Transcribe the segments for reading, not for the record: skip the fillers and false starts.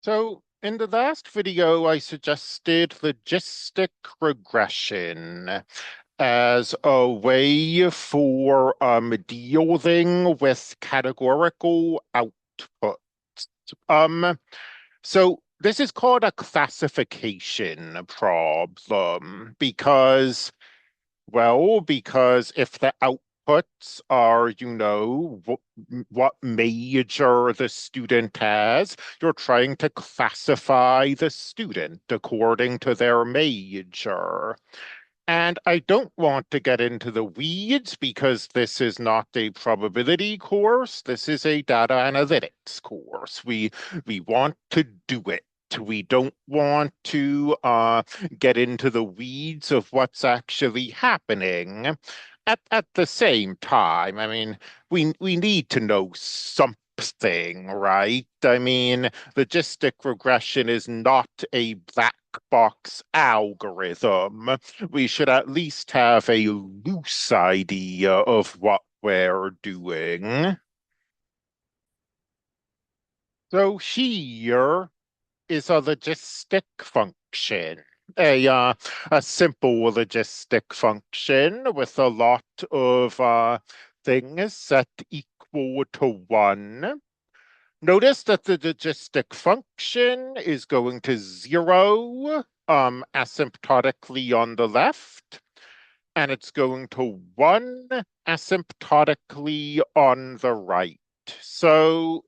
So in the last video, I suggested logistic regression as a way for dealing with categorical output. Um, so this is called a classification problem because if the outputs are, what major the student has, you're trying to classify the student according to their major. And I don't want to get into the weeds because this is not a probability course. This is a data analytics course. We want to do it. We don't want to get into the weeds of what's actually happening. At the same time, I mean, we need to know something, right? I mean, logistic regression is not a black box algorithm. We should at least have a loose idea of what we're doing. So here is a logistic function, a simple logistic function with a lot of things set equal to one. Notice that the logistic function is going to zero asymptotically on the left, and it's going to one asymptotically on the right. So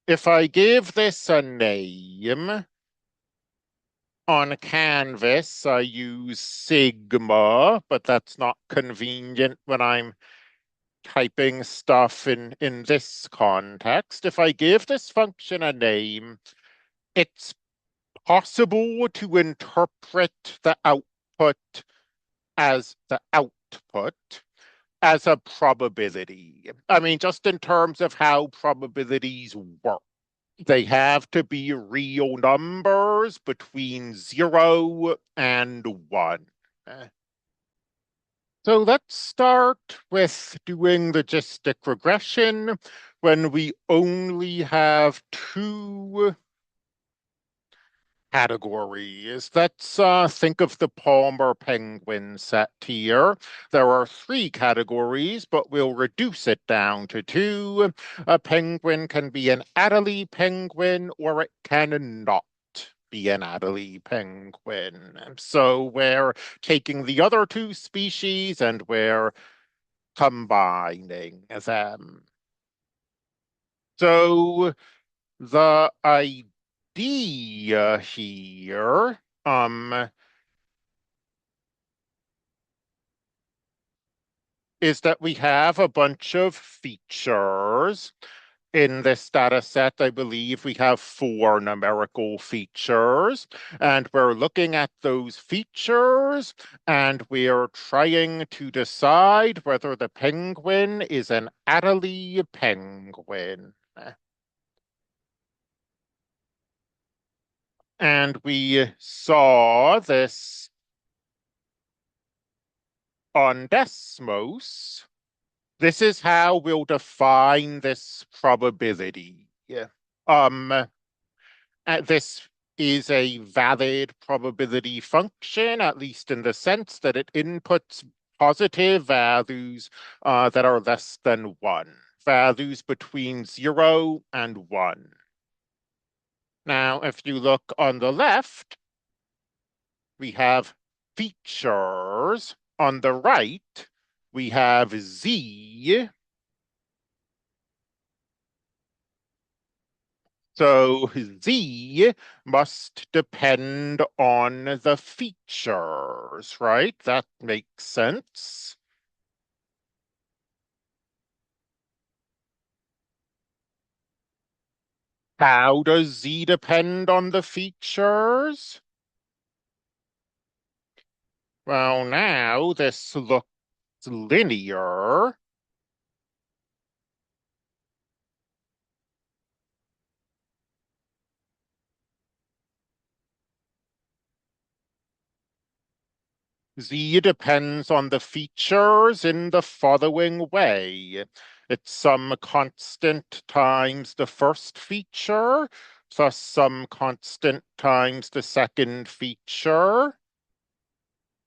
if I give this a name, on Canvas, I use sigma, but that's not convenient when I'm typing stuff in this context. If I give this function a name, it's possible to interpret the output as the output as a probability. I mean, just in terms of how probabilities work. They have to be real numbers between 0 and 1. So let's start with doing logistic regression when we only have two categories. Let's think of the Palmer penguin set here. There are three categories, but we'll reduce it down to two. A penguin can be an Adelie penguin, or it can not be an Adelie penguin. So we're taking the other two species and we're combining them. So the idea here is that we have a bunch of features. In this data set, I believe we have four numerical features, and we're looking at those features, and we're trying to decide whether the penguin is an Adelie penguin. And we saw this on Desmos. This is how we'll define this probability. Um, this is a valid probability function, at least in the sense that it inputs positive values that are less than 1, values between 0 and 1. Now, if you look on the left, we have features. On the right, we have Z. So Z must depend on the features, right? That makes sense. How does Z depend on the features? Well, now this looks linear. Z depends on the features in the following way. It's some constant times the first feature plus some constant times the second feature,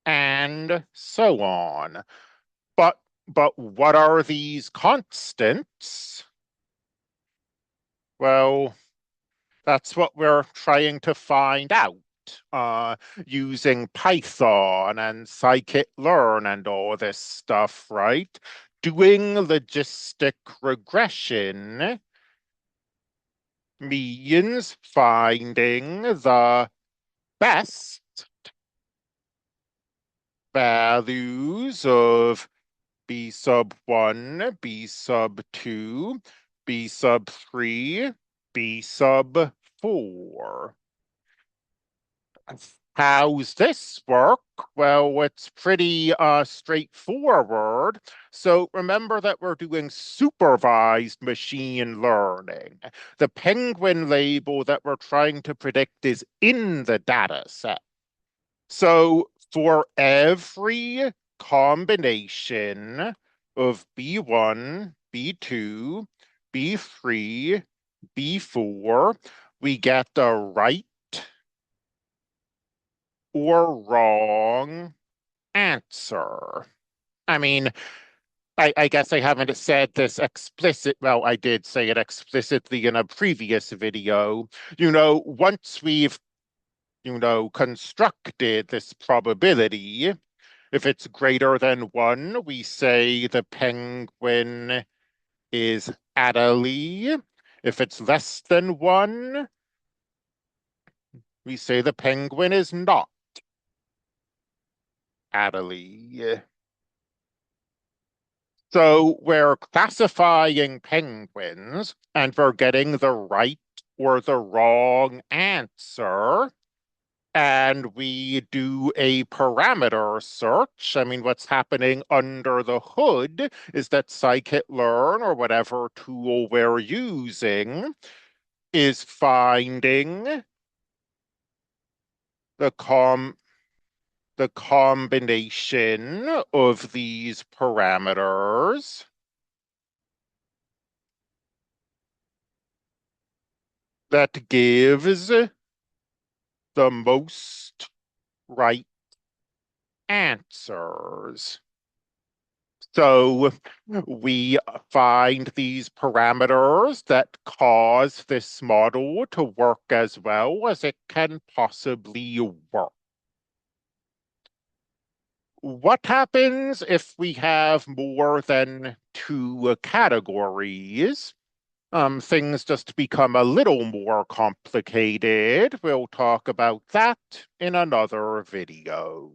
and so on. But but what are these constants? Well, that's what we're trying to find out uh, using Python and scikit-learn and all this stuff, right? Doing logistic regression means finding the best values of B sub 1, B sub 2, B sub 3, B sub 4. How's this work? Well, it's pretty straightforward. So remember that we're doing supervised machine learning. The penguin label that we're trying to predict is in the data set. So for every combination of B1, B2, B3, B4, we get the right or wrong answer. I mean, I guess I haven't said this explicit. Well, I did say it explicitly in a previous video. Once we've, constructed this probability, if it's greater than one, we say the penguin is Adelie. If it's less than one, we say the penguin is not Adelie. So we're classifying penguins and we're getting the right or the wrong answer. And we do a parameter search. I mean, what's happening under the hood is that scikit-learn or whatever tool we're using is finding the the combination of these parameters that gives the most right answers. So we find these parameters that cause this model to work as well as it can possibly work. What happens if we have more than two categories? Things just become a little more complicated. We'll talk about that in another video.